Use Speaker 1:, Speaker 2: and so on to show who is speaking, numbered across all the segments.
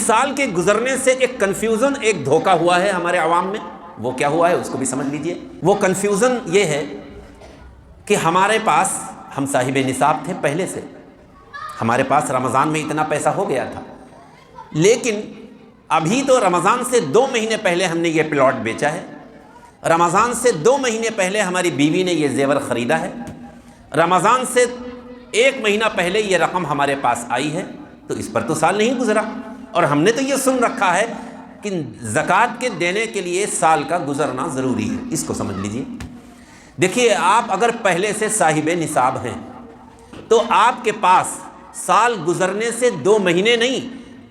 Speaker 1: سال کے گزرنے سے ایک کنفیوژن، ایک دھوکہ ہوا ہے ہمارے عوام میں. وہ کیا ہوا ہے اس کو بھی سمجھ لیجئے. وہ کنفیوژن یہ ہے کہ ہمارے پاس، ہم صاحب نصاب تھے پہلے سے، ہمارے پاس رمضان میں اتنا پیسہ ہو گیا تھا، لیکن ابھی تو رمضان سے 2 مہینے پہلے ہم نے یہ پلاٹ بیچا ہے، رمضان سے 2 مہینے پہلے ہماری بیوی نے یہ زیور خریدا ہے، رمضان سے 1 مہینہ پہلے یہ رقم ہمارے پاس آئی ہے، تو اس پر تو سال نہیں گزرا. اور ہم نے تو یہ سن رکھا ہے کہ زکوٰۃ کے دینے کے لیے سال کا گزرنا ضروری ہے. اس کو سمجھ لیجئے. دیکھیے، آپ اگر پہلے سے صاحب نصاب ہیں تو آپ کے پاس سال گزرنے سے 2 مہینے نہیں،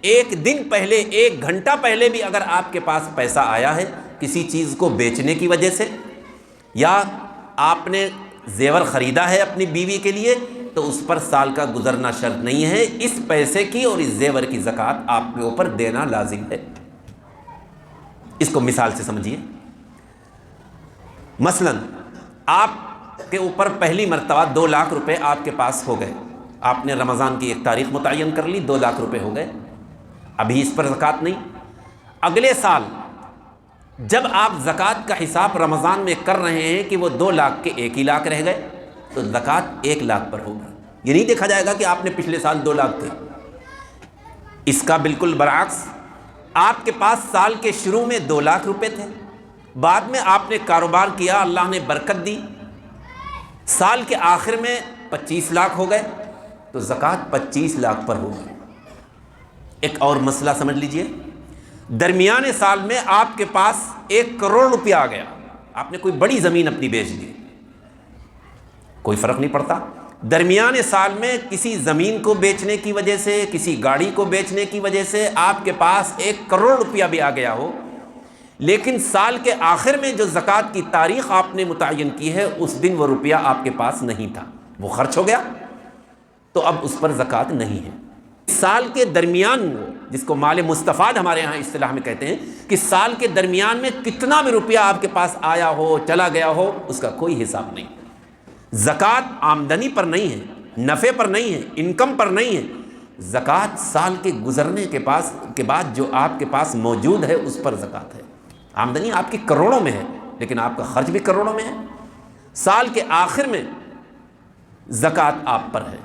Speaker 1: 1 دن پہلے، 1 گھنٹہ پہلے بھی اگر آپ کے پاس پیسہ آیا ہے کسی چیز کو بیچنے کی وجہ سے، یا آپ نے زیور خریدا ہے اپنی بیوی کے لیے، تو اس پر سال کا گزرنا شرط نہیں ہے. اس پیسے کی اور اس زیور کی زکوٰۃ آپ کے اوپر دینا لازم ہے. اس کو مثال سے سمجھیے. مثلا آپ کے اوپر پہلی مرتبہ 2 لاکھ روپے آپ کے پاس ہو گئے، آپ نے رمضان کی ایک تاریخ متعین کر لی، 2 لاکھ روپے ہو گئے. ابھی اس پر زکوٰۃ نہیں. اگلے سال جب آپ زکوٰۃ کا حساب رمضان میں کر رہے ہیں کہ وہ 2 لاکھ کے 1 ہی لاکھ رہ گئے، تو زکوٰۃ 1 لاکھ پر ہوگی. یہ نہیں دیکھا جائے گا کہ آپ نے پچھلے سال 2 لاکھ تھے. اس کا بالکل برعکس، آپ کے پاس سال کے شروع میں 2 لاکھ روپے تھے، بعد میں آپ نے کاروبار کیا، اللہ نے برکت دی، سال کے آخر میں 25 لاکھ ہو گئے، تو زکوٰۃ 25 لاکھ پر ہوگی. ایک اور مسئلہ سمجھ لیجئے. درمیانے سال میں آپ کے پاس 1 کروڑ روپیہ آ گیا، آپ نے کوئی بڑی زمین اپنی بیچ دی، کوئی فرق نہیں پڑتا. درمیانے سال میں کسی زمین کو بیچنے کی وجہ سے، کسی گاڑی کو بیچنے کی وجہ سے آپ کے پاس 1 کروڑ روپیہ بھی آ گیا ہو، لیکن سال کے آخر میں جو زکوٰۃ کی تاریخ آپ نے متعین کی ہے اس دن وہ روپیہ آپ کے پاس نہیں تھا، وہ خرچ ہو گیا، تو اب اس پر زکوٰۃ نہیں ہے. سال کے درمیان، جس کو مال مستفاد ہمارے ہاں اصطلاح میں کہتے ہیں، کہ سال کے درمیان میں کتنا بھی روپیہ آپ کے پاس آیا ہو، چلا گیا ہو، اس کا کوئی حساب نہیں. زکوٰۃ آمدنی پر نہیں ہے، نفع پر نہیں ہے، انکم پر نہیں ہے. زکوٰۃ سال کے گزرنے کے بعد جو آپ کے پاس موجود ہے اس پر زکوٰۃ ہے. آمدنی آپ کی کروڑوں میں ہے، لیکن آپ کا خرچ بھی کروڑوں میں ہے. سال کے آخر میں زکوٰۃ آپ پر ہے.